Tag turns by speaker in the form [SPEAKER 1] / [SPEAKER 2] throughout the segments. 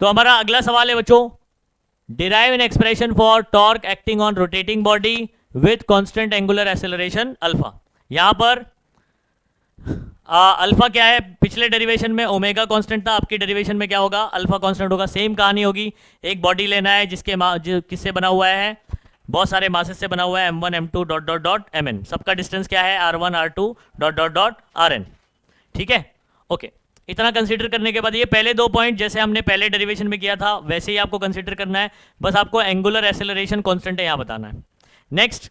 [SPEAKER 1] तो हमारा अगला सवाल है बच्चों, derive an expression for torque acting on rotating body with constant angular acceleration alpha. यहां पर अल्फा क्या है, पिछले डेरिवेशन में ओमेगा कांस्टेंट था, आपकी डेरिवेशन में क्या होगा, अल्फा कांस्टेंट होगा। सेम कहानी होगी, एक बॉडी लेना है जिसके किससे बना हुआ है, बहुत सारे मासेस से बना हुआ है, m1 m2 dot dot dot mn, सबका डिस्टेंस क्या है, r1 r2 dot dot dot rn। ठीक है, ओके। इतना कंसीडर करने के बाद ये पहले दो पॉइंट जैसे हमने पहले डेरिवेशन में किया था वैसे ही आपको कंसीडर करना है, बस आपको एंगुलर एक्सेलरेशन कांस्टेंट है यहाँ बताना है। नेक्स्ट,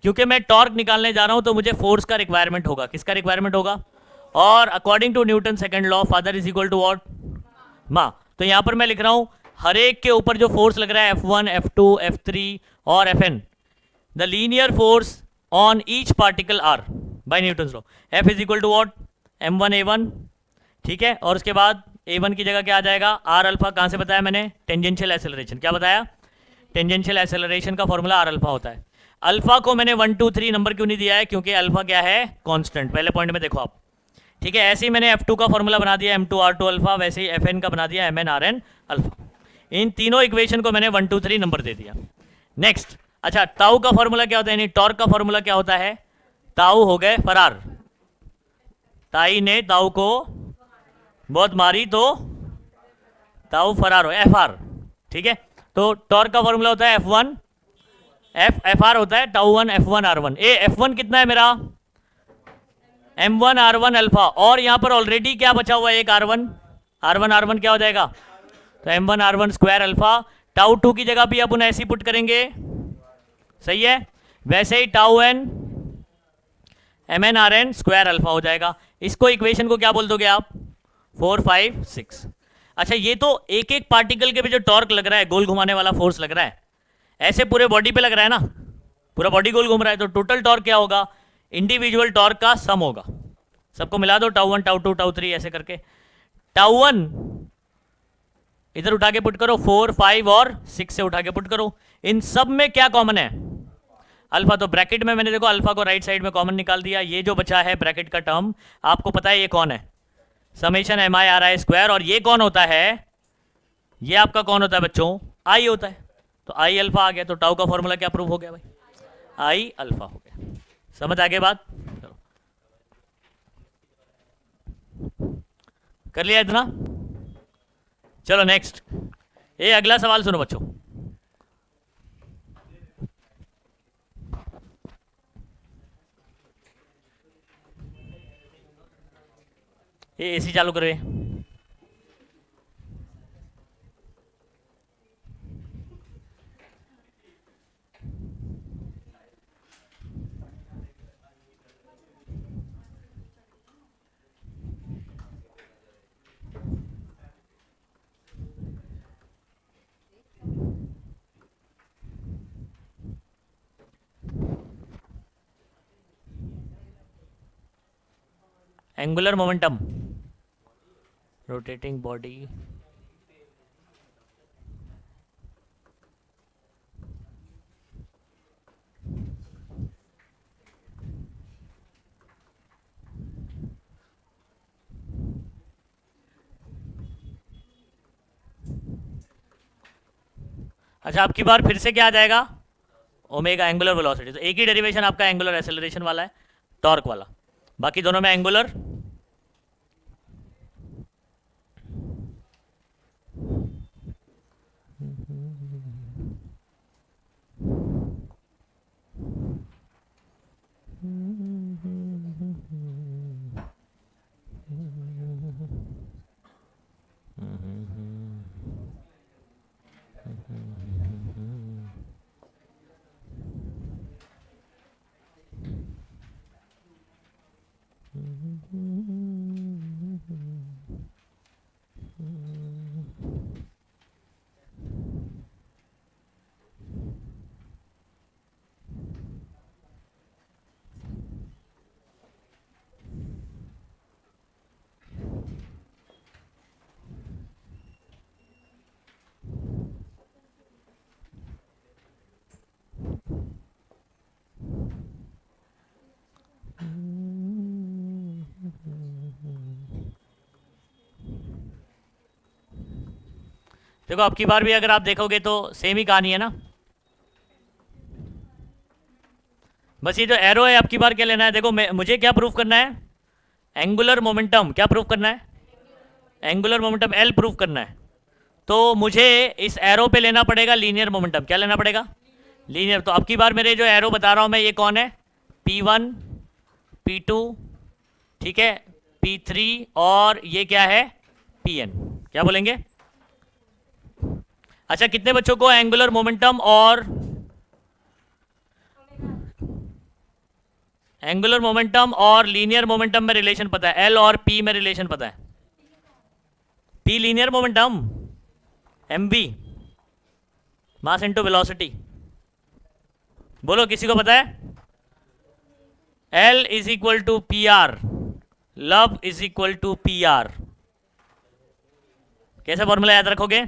[SPEAKER 1] क्योंकि मैं टॉर्क निकालने जा रहा हूं तो मुझे फोर्स का रिक्वायरमेंट होगा, किसका रिक्वायरमेंट होगा, और according to Newton second law father is equal to what, मा। तो यहां पर मैं लिख रहा हूं हर एक के ऊपर जो फोर्स लग रहा है F1 F2 F3 और Fn, the linear force on each particle are by Newton law, F is equal to what, M1 A1। ठीक है, और उसके बाद A1 की जगह क्या आ जाएगा, आर अल्फा, कहां से बताया मैंने, टेंजेंशियल एक्सेलरेशन, क्या बताया, टेंजेंशियल एक्सेलरेशन का फॉर्मूला आर अल्फा होता है। अल्फा को मैंने 1 2 3 नंबर क्यों नहीं दिया है, क्योंकि अल्फा क्या है, कांस्टेंट, पहले पॉइंट में देखो आप। ठीक है, ऐसे ही मैंने F2 का फॉर्मूला बना दिया M2 R2 अल्फा, वैसे ही Fn का बना दिया Mn Rn अल्फा। इन तीनों इक्वेशन को मैंने 1 2 3 नंबर दे दिया। नेक्स्ट, अच्छा ताऊ का फॉर्मूला क्या होता है, यानी टॉर्क का फॉर्मूला क्या होता है, ताऊ हो गए फरार, ताई ने ताऊ को बहुत मारी तो ताऊ फरार हो, एफ आर। ठीक है, तो टॉर्क का फॉर्मूला होता है F1 एफ आर होता है tau one F1 R1। F1 कितना है मेरा, M1 R1 अल्फा, और यहां पर ऑलरेडी क्या बचा हुआ है, एक R1 क्या हो जाएगा, तो M1 R1 square alpha. Tau to की जगह भी अपन ऐसे ही पुट करेंगे, सही है, वैसे ही tau n Mn Rn square alpha हो जाएगा। इसको इक्वेशन को क्या बोल दोगे आप, 4 5 6। अच्छा, ये तो एक एक पार्टिकल के पे जो टॉर्क लग रहा है, गोल घुमाने वाला फोर्स लग रहा है, ऐसे पूरे बॉडी पे लग रहा है ना, पूरा बॉडी गोल घूम रहा है, तो टोटल टॉर्क क्या होगा, इंडिविजुअल टॉर्क का सम होगा। सबको मिला दो, tau one tau two tau three ऐसे करके, टाउ वन इधर उठा के पुट करो, 4 5 और 6 से उठा के पुट करो। इन सब में क्या कॉमन है, अल्फा। तो ब्रैकेट में मैंने देखो अल्फा को राइट साइड में कॉमन निकाल दिया, ये जो बचा है ब्रैकेट का टर्म आपको पता है ये कौन है, summation M I R I square, और ये कौन होता है, ये आपका कौन होता है बच्चों, आई होता है। तो आई अल्फा आ गया, तो टाउ का फॉर्मूला क्या प्रूव हो गया भाई, आई अल्फा हो गया। समझ आगे बात, चलो कर लिया इतना। चलो नेक्स्ट, ये अगला सवाल सुनो बच्चों, ये एसी चालू करे, एंगुलर मोमेंटम रोटेटिंग बॉडी, अच्छा आपकी बार फिर से क्या आ जाएगा, ओमेगा एंगुलर वेलोसिटी। तो एक ही डेरिवेशन आपका एंगुलर एक्सेलरेशन वाला है, टॉर्क वाला, बाकी दोनों में एंगुलर। देखो अब की बार भी अगर आप देखोगे तो सेम ही कहानी है ना। बस ये जो एरो है, अब की बार क्या लेना है, देखो मुझे क्या प्रूफ करना है, एंगुलर मोमेंटम। क्या प्रूफ करना है, एंगुलर मोमेंटम एल प्रूफ करना है। तो मुझे इस एरो पे लेना पड़ेगा लीनियर मोमेंटम। क्या लेना पड़ेगा, लीनियर। तो अब की बार मेरे जो एरो बता रहा हूं मैं, ये कौन है, P1 P2, ठीक है, P3, और ये क्या है, Pn। क्या बोलेंगे। अच्छा, कितने बच्चों को एंगुलर मोमेंटम और लीनियर मोमेंटम में रिलेशन पता है, एल और पी में रिलेशन पता है। P linear momentum, mv mass into velocity. बोलो किसी को पता है। L is equal to P R, love is equal to P R. कैसे फॉर्मूला याद रखोगे,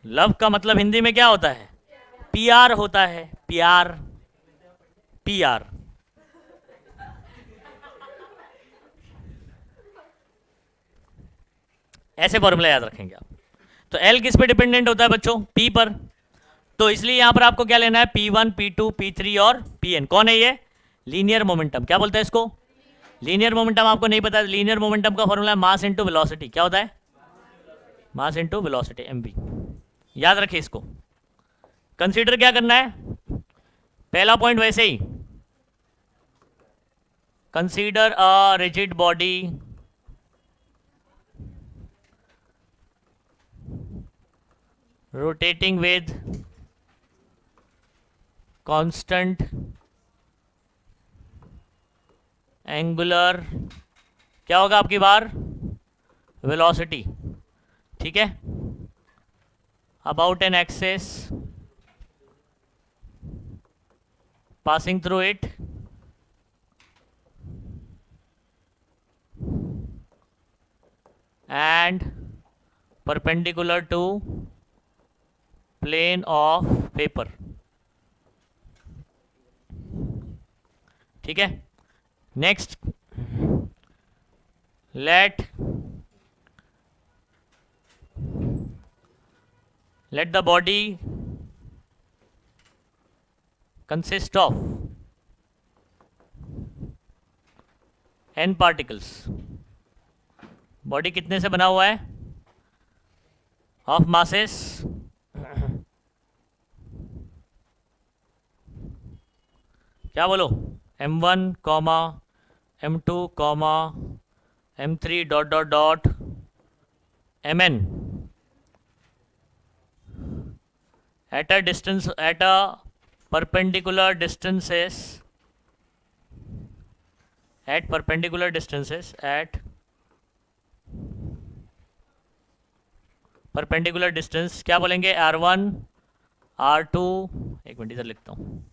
[SPEAKER 1] लव का मतलब हिंदी में क्या होता है, पी आर होता है, पी आर, पी आर। ऐसे फॉर्मूला याद रखेंगे आप। तो L किस पे डिपेंडेंट होता है बच्चों, P पर। तो इसलिए यहां पर आपको क्या लेना है, P1 P2 P3 और Pn। कौन है ये, लीनियर मोमेंटम। क्या बोलते हैं इसको, लीनियर मोमेंटम। आपको नहीं पता, लीनियर मोमेंटम का फॉर्मूला है मास इनटू वेलोसिटी। क्या होता है, मास इनटू वेलोसिटी, mv। याद रखिए इसको। कंसीडर क्या करना है, पहला पॉइंट वैसे ही, consider a rigid body rotating with constant angular, क्या होगा आपकी बार, velocity, ठीक है, about an axis passing through it and perpendicular to plane of paper, ठीक है। Next, let the body consist of n particles। Body कितने से बना हुआ है, ऑफ मासेस क्या बोलो, m1 comma m2 comma m3 dot dot dot mn at a distance, at a perpendicular distances, at perpendicular distances, at perpendicular distance। क्या बोलेंगे, r1 r2, एक मिनट इधर लिखता हूँ,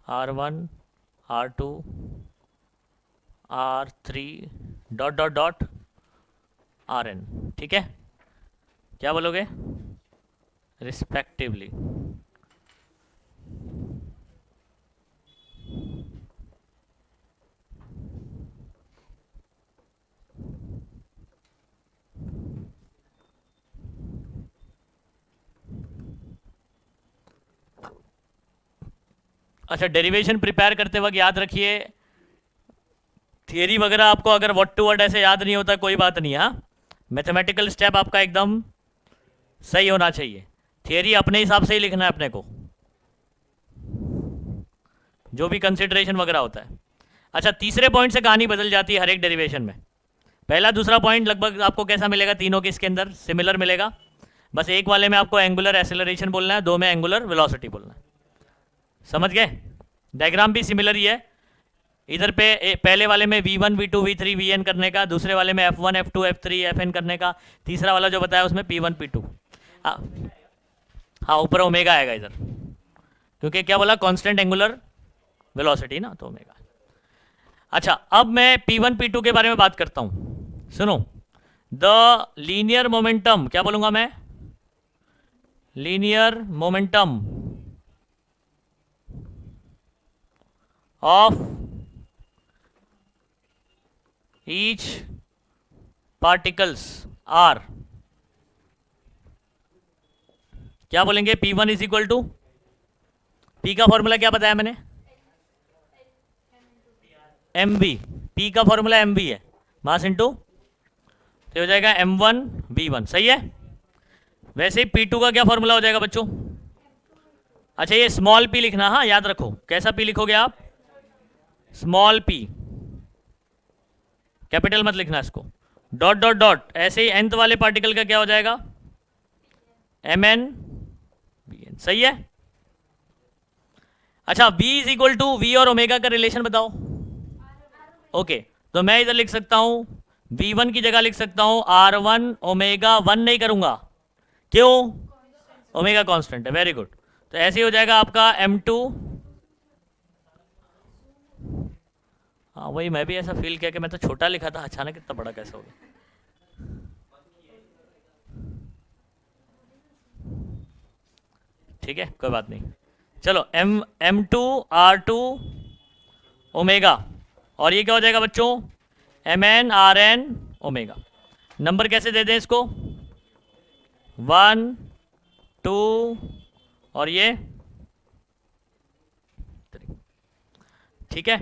[SPEAKER 1] r1 r2 r3 dot dot dot rn, ठीक है। क्या बोलोगे, रिस्पेक्टिवली। अच्छा, डेरिवेशन प्रिपेयर करते वक्त याद रखिए, थियरी वगैरह आपको अगर वर्ड टू वर्ड ऐसे याद नहीं होता कोई बात नहीं, हाँ, मैथमेटिकल स्टेप आपका एकदम सही होना चाहिए। थियरी अपने हिसाब से ही लिखना है अपने को, जो भी कंसिडरेशन वगैरह होता है। अच्छा, तीसरे पॉइंट से कहानी बदल जाती है हर एक डेरिवेशन में। पहला दूसरा पॉइंट लगभग आपको कैसा मिलेगा, तीनों के इसके अंदर सिमिलर मिलेगा। बस एक वाले में आपको एंगुलर एक्सेलरेशन बोलना है, दो में एंगुलर वेलोसिटी बोलना है। समझ गए, डायग्राम भी सिमिलर ही है। इधर पे पहले वाले में v1 v2 v3 vn करने का, दूसरे वाले में f1 f2 f3 fn करने का, तीसरा वाला जो बताया उसमें p1 p2। हाँ, ऊपर ओमेगा आएगा इधर, क्योंकि क्या बोला, कांस्टेंट एंगुलर वेलोसिटी ना, तो ओमेगा। अच्छा, अब मैं p1 p2 के बारे में बात करता हूं, सुनो। द लीनियर मोमेंटम, क्या बोलूंगा मैं, linear momentum of each particles are, क्या बोलेंगे, P1 is equal to, P का फॉर्मूला क्या बताया मैंने, mv, P का फॉर्मूला mv है, मास इंटू, तो हो जाएगा m1v1, सही है। वैसे ही P2 का क्या फॉर्मूला हो जाएगा बच्चों, अच्छा ये स्मॉल p लिखना, हाँ याद रखो, कैसा p लिखोगे आप, स्मॉल p, कैपिटल मत लिखना इसको, डॉट डॉट डॉट, ऐसे ही nth वाले पार्टिकल का क्या हो जाएगा, mn vn, सही है। अच्छा v is equal to, v और ओमेगा का रिलेशन बताओ, ओके तो मैं इधर लिख सकता हूं, v1 की जगह लिख सकता हूं r1 ओमेगा 1 नहीं करूंगा, क्यों, ओमेगा कांस्टेंट है, वेरी गुड, तो ऐसे ही हो जाएगा आपका m2, हाँ वही मैं भी ऐसा फील किया कि मैं तो छोटा लिखा था, अचानक इतना बड़ा कैसे हो गया, ठीक है कोई बात नहीं, चलो m2 r2 ओमेगा, और ये क्या हो जाएगा बच्चों, mn rn ओमेगा। नंबर कैसे दे दें इसको, 1 2 और ये 3, ठीक है।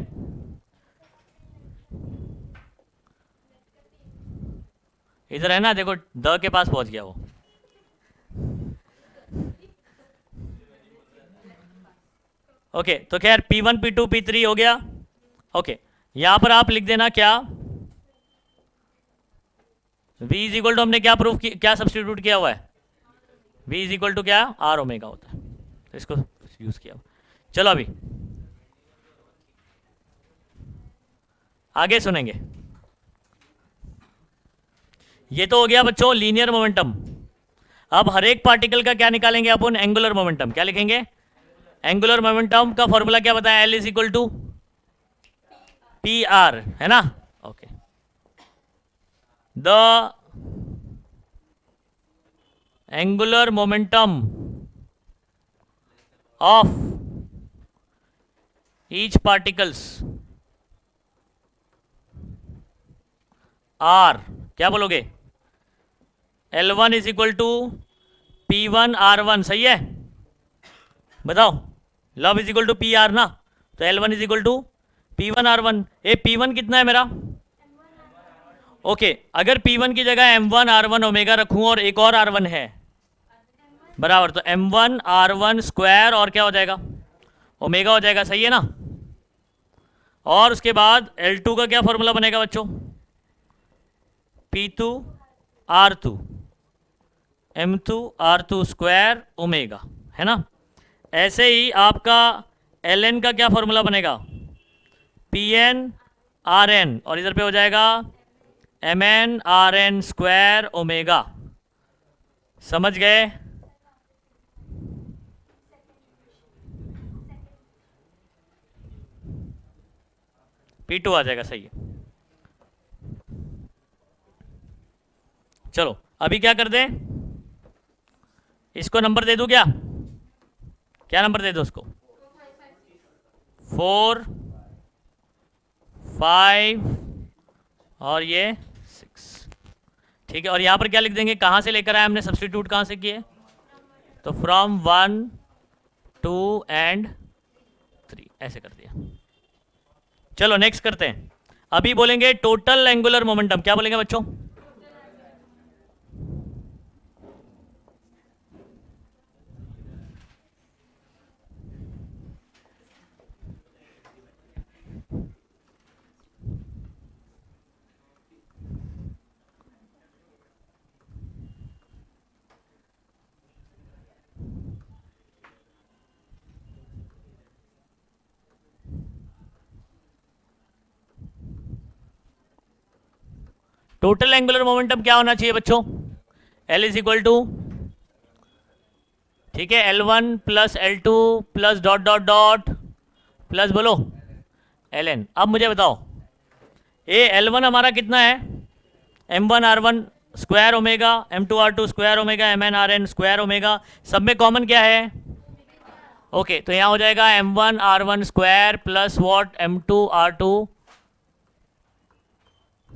[SPEAKER 1] इधर है ना, देखो द के पास पहुंच गया वो, ओके तो खैर P1 P2 P3 हो गया, ओके यहां पर आप लिख देना क्या, V इज इक्वल टू, हमने क्या प्रूफ क्या सब्सटीट्यूट किया हुआ है, V इज इक्वल टू क्या, R ओमेगा होता है, तो इसको यूज किया। चलो अभी आगे सुनेंगे, ये तो हो गया बच्चों लीनियर मोमेंटम। अब हर एक पार्टिकल का क्या निकालेंगे अपन, एंगुलर मोमेंटम, क्या लिखेंगे, एंगुलर मोमेंटम का फॉर्मूला क्या बताया, L is equal to P R, है ना, okay the angular momentum of each particles are, क्या बोलोगे, L1 is equal to P1 R1, सही है, बताओ, love is equal to P R ना, तो L1 is equal to P1 R1, ये P1 कितना है मेरा, ओके अगर P1 की जगह M1 R1 ओमेगा रखूं और एक और R1 है बराबर, तो M1 R1 स्क्वायर और क्या हो जाएगा, ओमेगा हो जाएगा, सही है ना। और उसके बाद L2 का क्या फॉर्मूला बनेगा बच्चों, P2 R2 M2 R2 square omega, है ना। ऐसे ही आपका Ln का क्या फॉर्मूला बनेगा, Pn Rn, और इधर पे हो जाएगा Mn Rn स्क्वायर ओमेगा, समझ गए। P2 आ जाएगा, सही है। चलो अभी क्या कर दें, इसको नंबर दे दूं क्या, क्या नंबर दे दो उसको, 4 5 और ये 6, ठीक है। और यहाँ पर क्या लिख देंगे, कहाँ से लेकर आए हमने, सब्स्टिट्यूट कहाँ से किए, तो फ्रॉम 1 2 एंड 3 ऐसे कर दिया। चलो नेक्स्ट करते हैं, अभी बोलेंगे टोटल एंगुलर मोमेंटम, क्या बोलेंगे बच्चों, टोटल एंगुलर मोमेंटम क्या होना चाहिए बच्चों, L इज इक्वल टू, ठीक है, L1 plus L2 plus dot dot dot plus बोलो Ln। अब मुझे बताओ ये L1 हमारा कितना है, M1 R1 square omega, M2 R2 square omega, Mn Rn square omega, सब में कॉमन क्या है, ओके तो यहाँ हो जाएगा M1 R1 square plus what M2 R2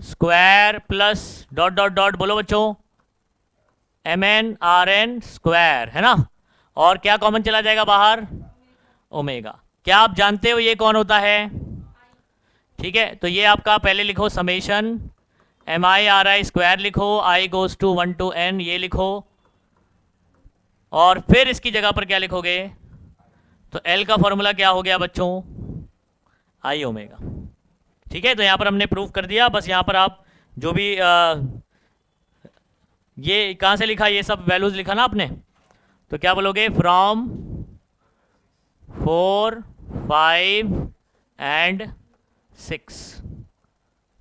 [SPEAKER 1] square plus dot dot dot बोलो बच्चों, mn/n स्क्वायर, है ना। और क्या कॉमन चला जाएगा बाहर, ओमेगा। क्या आप जानते हो ये कौन होता है? ठीक है, तो ये आपका पहले लिखो समेशन mi/i स्क्वायर लिखो, i goes to 1 to n ये लिखो, और फिर इसकी जगह पर क्या लिखोगे, तो l का फॉर्मूला क्या हो गया बच्चों, i ओमेगा। ठीक है, तो यहाँ पर हमने प्रूफ कर दिया। बस यहाँ पर आप जो भी ये कहाँ से लिखा, ये सब वैल्यूज लिखा ना आपने, तो क्या बोलोगे, फ्रॉम 4, 5 एंड 6।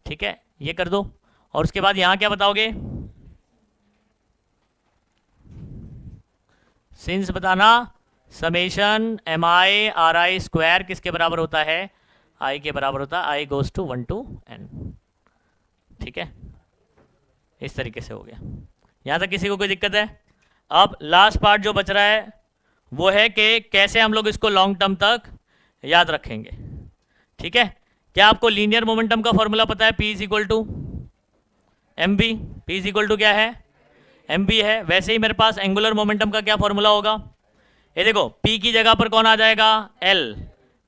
[SPEAKER 1] ठीक है, ये कर दो। और उसके बाद यहाँ क्या बताओगे, सिंस बताना समेशन mi/i स्क्वायर किसके बराबर होता है, i के बराबर होता है, i goes to 1 to n। ठीक है, इस तरीके से हो गया। यहाँ तक किसी को कोई दिक्कत है? अब लास्ट पार्ट जो बच रहा है वो है कि कैसे हम लोग इसको लॉन्ग टर्म तक याद रखेंगे। ठीक है, क्या आपको लीनियर मोमेंटम का फॉर्मूला पता है, P is equal to M B. P is equal to क्या है, एम बी है। वैसे ही मेरे पास एंगुलर मोमेंटम का क्या फॉर्मूला होगा, ये देखो, P की जगह पर कौन आ जाएगा, L।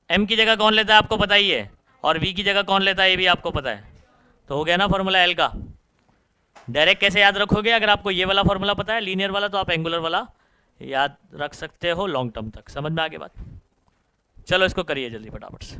[SPEAKER 1] M की जगह कौन लेता है आपको पता ही है, और V की जगह कौन लेता है ये भी आपको पता है। तो हो गया ना फॉर्मूला L का। डायरेक्ट कैसे याद रखोगे, अगर आपको ये वाला फॉर्मूला पता है लीनियर वाला, तो आप एंगुलर वाला याद रख सकते हो लॉन्ग टर्म तक। समझ में आ गई बात? चलो इसको करिए जल्दी फटाफट से।